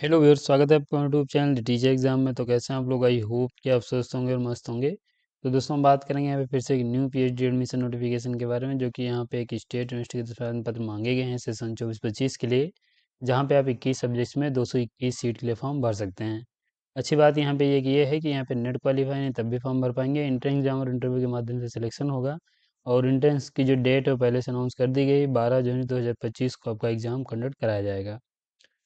Hello viewers, स्वागत है आपका यूट्यूब चैनल टीचर एग्जाम में। तो कैसे हैं आप लोग? आई होप कि आप स्वस्थ होंगे और मस्त होंगे। तो दोस्तों, हम बात करेंगे यहाँ पे फिर से एक न्यू पीएचडी एडमिशन नोटिफिकेशन के बारे में, जो कि यहाँ पे एक स्टेट यूनिवर्सिटी के आवेदन पत्र मांगे गए हैं सेशन 24-25 के लिए, जहाँ पे आप 21 सब्जेक्ट्स में 221 सीट के लिए फॉर्म भर सकते हैं। अच्छी बात यहाँ पे ये है कि यहाँ पे नेट क्वालिफाई नहीं तब भी फॉर्म भर पाएंगे। इंट्रेंस एग्जाम और इंटरव्यू के माध्यम से सिलेक्शन होगा, और इंट्रेंस की जो डेट है वो पहले से अनाउंस कर दी गई। 12 जनवरी 2025 को आपका एग्जाम कंडक्ट कराया जाएगा।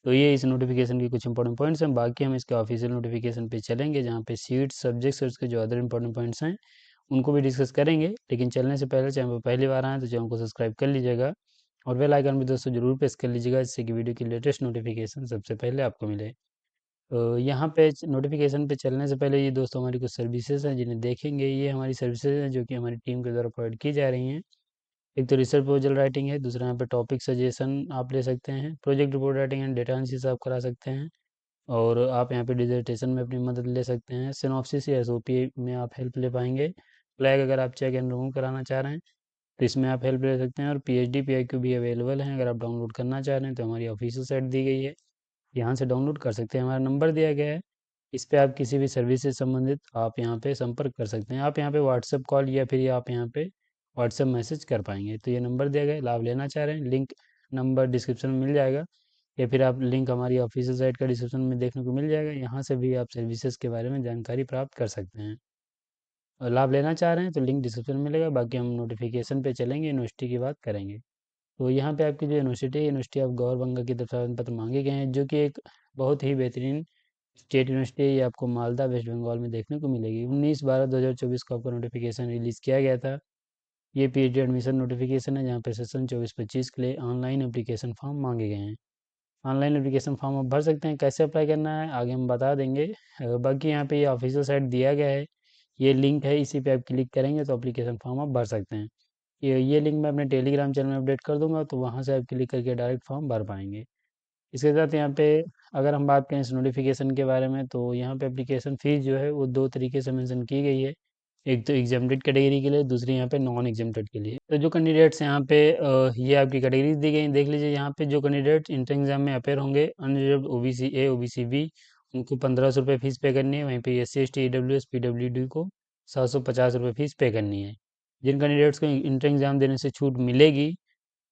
तो ये इस नोटिफिकेशन के कुछ इंपॉर्टेंट पॉइंट्स हैं। बाकी हम इसके ऑफिशियल नोटिफिकेशन पे चलेंगे, जहाँ पे सीट्स, सब्जेक्ट्स और उसके जो अदर इंपॉर्टेंट पॉइंट्स हैं उनको भी डिस्कस करेंगे। लेकिन चलने से पहले, चैनल पर पहली बार आए तो चैनल को सब्सक्राइब कर लीजिएगा, और बेल आइकन भी दोस्तों जरूर प्रेस कर लीजिएगा, जिससे कि वीडियो की लेटेस्ट नोटिफिकेशन सबसे पहले आपको मिले। तो यहाँ पे नोटिफिकेशन पे चलने से पहले ये दोस्तों हमारी कुछ सर्विसेज हैं जिन्हें देखेंगे। ये हमारी सर्विसेज हैं जो कि हमारी टीम के द्वारा प्रोवाइड की जा रही हैं। एक तो रिसर्च प्रपोजल राइटिंग है, दूसरा यहाँ पे टॉपिक सजेशन आप ले सकते हैं, project report writing and data analysis आप करा सकते हैं, और आप यहाँ पे डिसर्टेशन में अपनी मदद ले सकते हैं। सिनॉप्सिस या एसओपी में आप हेल्प ले पाएंगे। फ्लैग अगर आप चेक एंड रिमूव कराना चाह रहे हैं तो इसमें आप हेल्प ले सकते हैं। और पीएचडी पीआईक्यू भी अवेलेबल है, अगर आप डाउनलोड करना चाह रहे हैं तो हमारी ऑफिशियल साइट दी गई है, यहाँ से डाउनलोड कर सकते हैं। हमारा नंबर दिया गया है, इस पे आप किसी भी सर्विस से संबंधित आप यहाँ पे संपर्क कर सकते हैं। आप यहाँ पे व्हाट्सएप कॉल या फिर आप यहाँ पे व्हाट्सएप मैसेज कर पाएंगे। तो ये नंबर दिया गया है, लाभ लेना चाह रहे हैं, लिंक नंबर डिस्क्रिप्शन में मिल जाएगा, या फिर आप लिंक हमारी ऑफिशियल साइट का डिस्क्रिप्शन में देखने को मिल जाएगा। यहाँ से भी आप सर्विसेज के बारे में जानकारी प्राप्त कर सकते हैं। और लाभ लेना चाह रहे हैं तो लिंक डिस्क्रिप्शन में मिलेगा। बाकी हम नोटिफिकेशन पे चलेंगे, यूनिवर्सिटी की बात करेंगे। तो यहाँ पे आपकी जो यूनिवर्सिटी है, यूनिवर्सिटी ऑफ गौर बंगा की तरफ से आवेदन पत्र मांगे गए हैं, जो कि एक बहुत ही बेहतरीन स्टेट यूनिवर्सिटी है। ये आपको मालदा वेस्ट बंगाल में देखने को मिलेगी। 19/12/2024 को आपका नोटिफिकेशन रिलीज़ किया गया था। ये पीएचडी एडमिशन नोटिफिकेशन है, जहाँ पे सेशन 24-25 के लिए ऑनलाइन एप्लीकेशन फॉर्म मांगे गए हैं। ऑनलाइन एप्लीकेशन फॉर्म आप भर सकते हैं। कैसे अप्लाई करना है आगे हम बता देंगे। बाकी यहाँ पे ये ऑफिशियल साइट दिया गया है, ये लिंक है, इसी पे आप क्लिक करेंगे तो एप्लीकेशन फॉर्म आप भर सकते हैं। ये लिंक मैं अपने टेलीग्राम चैनल में अपडेट कर दूंगा, तो वहाँ से आप क्लिक करके डायरेक्ट फॉर्म भर पाएंगे। इसके साथ यहाँ पे अगर हम बात करें इस नोटिफिकेशन के बारे में, तो यहाँ पे एप्लीकेशन फ़ीस जो है वो दो तरीके से मेंशन की गई है। एक तो एग्जाम्प्टेड कैटेगरी के लिए, दूसरी यहाँ पे नॉन एग्जाम्प्टेड के लिए। तो जो कैंडिडेट्स यहाँ पे ये आपकी कैटेगरीज दी गई हैं, देख लीजिए। यहाँ पे जो कैंडिडेट इंटर एग्जाम में अपेयर होंगे, unreserved OBC A, OBC B, उनको 1500 रुपये फीस पे करनी है। वहीं पे S C S T EWS पीडब्ल्यूडी को 750 रुपये फीस पे करनी है। जिन कैंडिडेट्स को इंटर एग्जाम देने से छूट मिलेगी,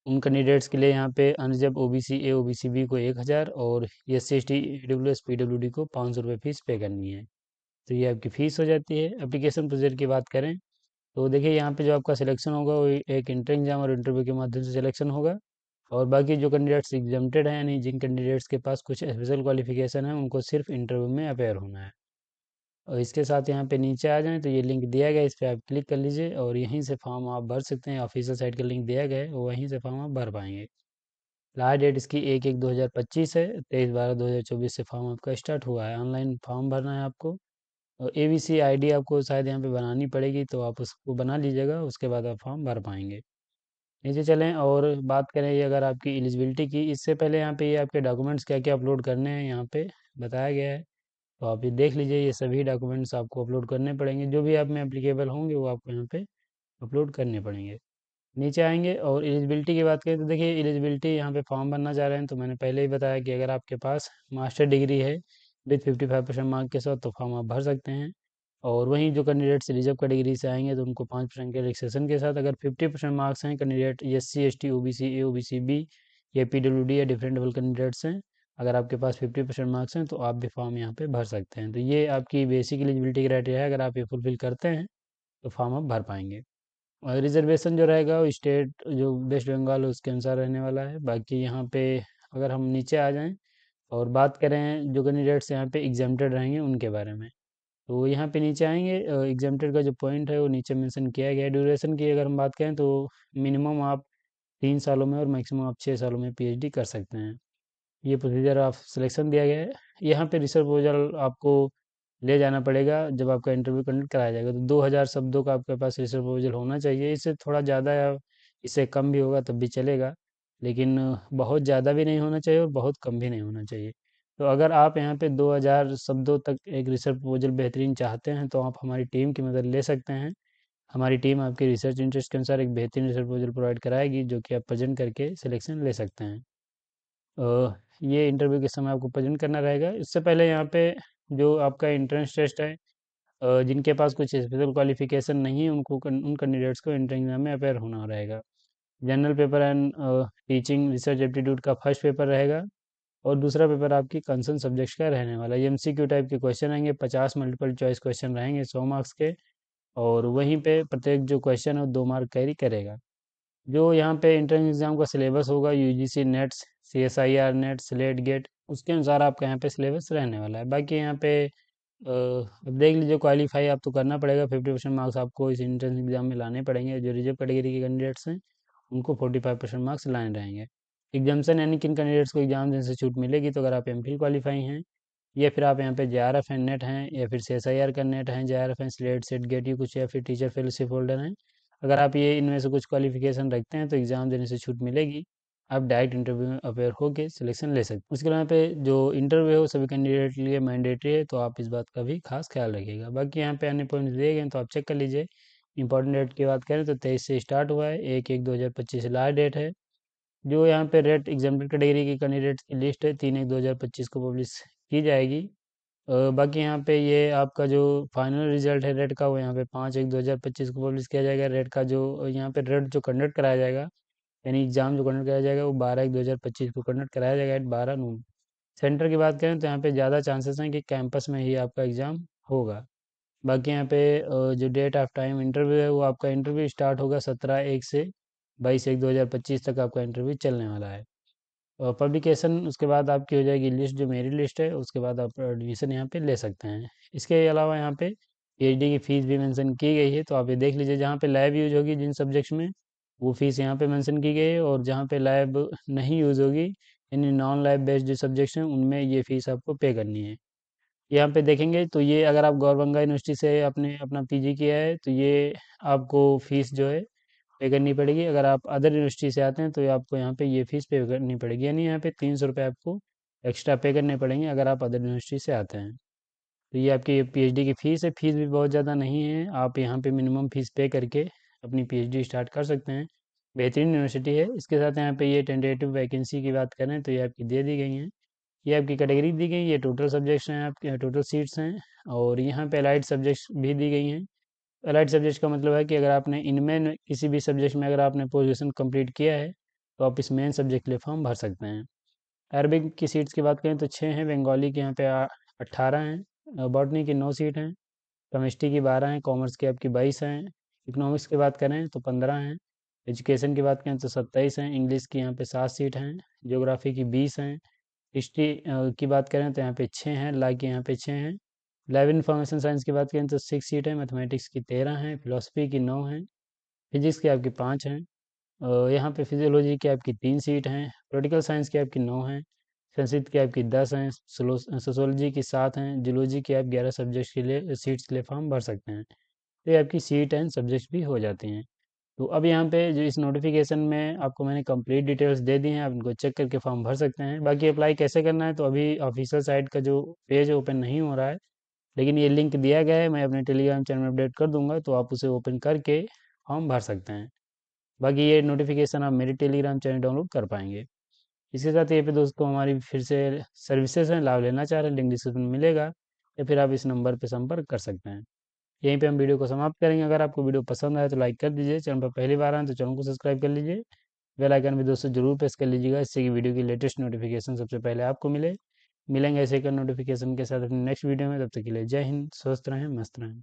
उन कैंडिडेट्स के लिए यहाँ पे unreserved OBC A, OBC B को 1000, और S C S T EWS पीडब्ल्यूडी को 500 रुपये फीस पे करनी है। तो ये आपकी फ़ीस हो जाती है। एप्लीकेशन प्रोसीजर की बात करें तो देखिए, यहाँ पे जो आपका सिलेक्शन होगा वो एक इंटर एग्जाम और इंटरव्यू के माध्यम से सिलेक्शन होगा। और बाकी जो कैंडिडेट्स एग्जाम्प्टेड हैं, यानी जिन कैंडिडेट्स के पास कुछ स्पेशल क्वालिफिकेशन है, उनको सिर्फ इंटरव्यू में अपेयर होना है। और इसके साथ यहाँ पे नीचे आ जाएं तो ये लिंक दिया गया है, इस पर आप क्लिक कर लीजिए और यहीं से फॉर्म आप भर सकते हैं। ऑफिशियल साइट का लिंक दिया गया है, वहीं से फॉर्म आप भर पाएंगे। लास्ट डेट इसकी 1/1/2025 है। 23/12/2024 से फॉर्म आपका स्टार्ट हुआ है। ऑनलाइन फॉर्म भरना है आपको, और एबीसी आईडी आपको शायद यहाँ पे बनानी पड़ेगी, तो आप उसको बना लीजिएगा, उसके बाद आप फॉर्म भर पाएंगे। नीचे चलें और बात करें ये अगर आपकी एलिजिबिलिटी की, इससे पहले यहाँ पे ये आपके डॉक्यूमेंट्स क्या क्या अपलोड करने हैं यहाँ पे बताया गया है। तो आप ये देख लीजिए, ये सभी डॉक्यूमेंट्स आपको अपलोड करने पड़ेंगे, जो भी आप में एप्लीकेबल होंगे वो आपको यहाँ पे अपलोड करने पड़ेंगे। नीचे आएंगे और एलिजिबिलिटी की बात करें तो देखिए, एलिजिबिलिटी यहाँ पे फॉर्म भरना चाह रहे हैं तो मैंने पहले ही बताया कि अगर आपके पास मास्टर डिग्री है विथ 55% मार्क के साथ, तो फॉर्म आप भर सकते हैं। और वहीं जो कैंडिडेट्स रिजर्व कैटेगरी से आएंगे तो उनको 5% के रिलैक्सेशन के साथ, अगर 50% मार्क्स हैं, candidate S C S T O B C A, O B C B या पी डब्ल्यू डी या डिफरेंट लेवल कैंडिडेट्स हैं, अगर आपके पास 50% मार्क्स हैं तो आप भी फॉर्म यहाँ पे भर सकते हैं। तो ये आपकी बेसिक एलिजिबिलिटी क्राइटेरिया है, अगर आप ये फुलफिल करते हैं तो फॉर्म आप भर पाएंगे। और रिजर्वेशन जो रहेगा वो स्टेट जो वेस्ट बंगाल है उसके अनुसार रहने वाला है। बाकी यहाँ पे अगर हम नीचे आ जाएं और बात करें जो कैंडिडेट्स यहाँ पे एग्जाम्प्टेड रहेंगे उनके बारे में, तो यहाँ पे नीचे आएंगे। एग्जाम्प्टेड का जो पॉइंट है वो नीचे मेंशन किया गया है। ड्यूरेशन की अगर हम बात करें तो मिनिमम आप 3 सालों में और मैक्सिमम आप 6 सालों में पीएचडी कर सकते हैं। ये प्रोसीजर ऑफ सिलेक्शन दिया गया है। यहाँ पे रिसर्च प्रपोजल आपको ले जाना पड़ेगा जब आपका इंटरव्यू कंडक्ट कराया जाएगा, तो 2000 शब्दों का आपके पास रिसर्च प्रपोजल होना चाहिए। इससे थोड़ा ज़्यादा या इससे कम भी होगा तब भी चलेगा, लेकिन बहुत ज़्यादा भी नहीं होना चाहिए और बहुत कम भी नहीं होना चाहिए। तो अगर आप यहाँ पे 2000 शब्दों तक एक रिसर्च प्रपोजल बेहतरीन चाहते हैं तो आप हमारी टीम की मदद ले सकते हैं। हमारी टीम आपकी रिसर्च इंटरेस्ट के अनुसार एक बेहतरीन रिसर्च प्रपोजल प्रोवाइड कराएगी, जो कि आप प्रेजेंट करके सिलेक्शन ले सकते हैं। ये इंटरव्यू के समय आपको प्रेजेंट करना रहेगा। इससे पहले यहाँ पे जो आपका एंट्रेंस टेस्ट है, जिनके पास कुछ स्पेशल क्वालिफिकेशन नहीं है उन कैंडिडेट्स को एंट्रेंस एग्जाम में अपेयर होना रहेगा। General paper and teaching research aptitude का फर्स्ट पेपर रहेगा, और दूसरा पेपर आपकी कंसर्न सब्जेक्ट्स का रहने वाला है। ये एमसीक्यू टाइप के क्वेश्चन रहेंगे, 50 मल्टीपल चॉइस क्वेश्चन रहेंगे 100 मार्क्स के, और वहीं पे प्रत्येक जो क्वेश्चन है वो 2 मार्क कैरी करेगा। जो यहाँ पे एंट्रेंस एग्जाम का सिलेबस होगा, UGC nets, CSIR net, SLET GATE, उसके अनुसार आपका यहाँ पे सिलेबस रहने वाला है। बाकी यहाँ पे अब देख लीजिए, क्वालिफाई आप तो करना पड़ेगा, 50% मार्क्स आपको इस एंट्रेंस एग्जाम में लाने पड़ेंगे। जो रिजर्व कैटेगरी के कैंडिडेट्स हैं उनको 45% मार्क्स लाने रहेंगे। एग्जाम्सन यानी किन कैंडिडेट्स को एग्जाम देने से छूट मिलेगी, तो अगर आप एमफिल क्वालिफाई हैं, या फिर आप यहाँ पे जेआरएफ है नेट हैं, या फिर सीएसआईआर का नेट है, जेआरएफ है, स्लेट सेट गेट ये कुछ, या फिर टीचर फेलोशिप होल्डर हैं, अगर आप ये इनमें से कुछ क्वालिफिकेशन रखते हैं तो एग्ज़ाम देने से छूट मिलेगी। आप डायरेक्ट इंटरव्यू में अपेयर होकर सिलेक्शन ले सकते हैं। उसके अलावा यहाँ पे जो इंटरव्यू है वो सभी कैंडिडेट के लिए मैंडेटरी है, तो आप इस बात का भी खास ख्याल रखिएगा। बाकी यहाँ पे अन्य पॉइंट्स दिए गए हैं तो आप चेक कर लीजिए। इंपॉर्टेंट डेट की बात करें तो 23 से स्टार्ट हुआ है, 1/1/2025 लास्ट डेट है। जो यहाँ पे रेट एग्जाम्पल कैटेगरी के कैंडिडेट्स की लिस्ट है 3/1/2025 को पब्लिश की जाएगी। बाकी यहाँ पे ये आपका जो फाइनल रिजल्ट है रेट का वो यहाँ पे 5/1/2025 को पब्लिश किया जाएगा। रेट का जो यहाँ पे रेट जो कंडक्ट कराया जाएगा, यानी एग्जाम जो कंडक्ट कराया जाएगा वो 12/1/2025 को कंडक्ट कराया जाएगा एट 12 नून। सेंटर की बात करें तो यहाँ पे ज़्यादा चांसेस हैं कि कैंपस में ही आपका एग्ज़ाम होगा। बाकी यहाँ पे जो डेट ऑफ टाइम इंटरव्यू है वो आपका इंटरव्यू स्टार्ट होगा 17/1 से 22/1/2025 तक आपका इंटरव्यू चलने वाला है। और पब्लिकेशन उसके बाद आपकी हो जाएगी लिस्ट, जो मेरी लिस्ट है उसके बाद आप एडमिशन यहाँ पे ले सकते हैं। इसके अलावा यहाँ पे पीएचडी की फ़ीस भी मेंशन की गई है, तो आप ये देख लीजिए, जहाँ पे लैब यूज होगी जिन सब्जेक्ट्स में वो फ़ीस यहाँ पे मेंशन की गई है, और जहाँ पे लैब नहीं यूज़ होगी यानी नॉन लैब बेस्ड जो सब्जेक्ट्स हैं उनमें ये फ़ीस आपको पे करनी है। यहाँ पे देखेंगे तो ये अगर आप गौरबंगा यूनिवर्सिटी से अपने अपना पीजी किया है तो ये आपको फ़ीस जो है पे करनी पड़ेगी। अगर आप अदर यूनिवर्सिटी से आते हैं तो ये आपको यहाँ पे ये फ़ीस पे करनी पड़ेगी, यानी यहाँ पे 300 रुपये आपको एक्स्ट्रा पे करने पड़ेंगे अगर आप अदर यूनिवर्सिटी से आते हैं। तो ये आपकी पीएचडी की फ़ीस है। फ़ीस भी बहुत ज़्यादा नहीं है, आप यहाँ पे मिनिमम फ़ीस पे करके अपनी पीएचडी स्टार्ट कर सकते हैं। बेहतरीन यूनिवर्सिटी है। इसके साथ यहाँ पे ये टेंटेटिव वैकेंसी की बात करें तो ये आपकी दे दी गई हैं। ये आपकी कैटेगरी दी गई, ये टोटल सब्जेक्ट्स हैं, आपके टोटल सीट्स हैं, और यहाँ पे अलाइड सब्जेक्ट्स भी दी गई हैं। अलाइड सब्जेक्ट का मतलब है कि अगर आपने इनमें किसी भी सब्जेक्ट में अगर आपने पोजीशन कंप्लीट किया है तो आप इस मेन सब्जेक्ट के लिए फॉर्म भर सकते हैं। अरबिक की सीट्स की बात करें तो 6 हैं, बंगाली के यहाँ पे 18 हैं, बॉटनी की 9 सीट हैं, केमिस्ट्री की 12 हैं, कॉमर्स की आपकी 22 हैं, इकोनॉमिक्स की बात करें तो 15 हैं, एजुकेशन की बात करें तो 27 हैं, इंग्लिश की यहाँ पे 7 सीट हैं, ज्योग्राफी की 20 हैं, हिस्ट्री की बात करें तो यहाँ पे 6 हैं, ला की यहाँ पे 6 हैं, लैब इंफॉर्मेशन साइंस की बात करें तो 6 सीट है, मैथमेटिक्स की 13 हैं, फिलोसफी की 9 हैं, फिजिक्स की आपकी 5 हैं, यहाँ पे फिजियोलॉजी की आपकी 3 सीट हैं, पॉलिटिकल साइंस की आपकी 9 हैं, संस्कृत की आपकी 10 हैं, सोशोलॉजी की 7 हैं, जूलॉजी की आप 11 सब्जेक्ट्स के लिए सीट्स के लिए फॉर्म भर सकते हैं। तो ये आपकी सीट एंड सब्जेक्ट्स भी हो जाती हैं। तो अब यहाँ पे जो इस नोटिफिकेशन में आपको मैंने कंप्लीट डिटेल्स दे दी हैं, आप इनको चेक करके फॉर्म भर सकते हैं। बाकी अप्लाई कैसे करना है तो अभी ऑफिशियल साइट का जो पेज ओपन नहीं हो रहा है, लेकिन ये लिंक दिया गया है, मैं अपने टेलीग्राम चैनल में अपडेट कर दूंगा, तो आप उसे ओपन करके फॉर्म भर सकते हैं। बाकी ये नोटिफिकेशन आप मेरे टेलीग्राम चैनल डाउनलोड कर पाएंगे। इसके साथ ये पे दोस्तों हमारी फिर से सर्विसेज हैं, लाभ लेना चाह रहे हैं, लिंक डिस्क्रिप्शन में मिलेगा, या फिर आप इस नंबर पर संपर्क कर सकते हैं। यहीं पे हम वीडियो को समाप्त करेंगे। अगर आपको वीडियो पसंद आए तो लाइक कर दीजिए, चैनल पर पहली बार आए तो चैनल को सब्सक्राइब कर लीजिए, बेल आइकन भी दोस्तों जरूर प्रेस कर लीजिएगा, इससे कि वीडियो की लेटेस्ट नोटिफिकेशन सबसे पहले आपको मिले। मिलेंगे ऐसे एक नोटिफिकेशन के साथ अपने नेक्स्ट वीडियो में, तब तक के लिए जय हिंद, स्वस्थ रहें, मस्त रहें।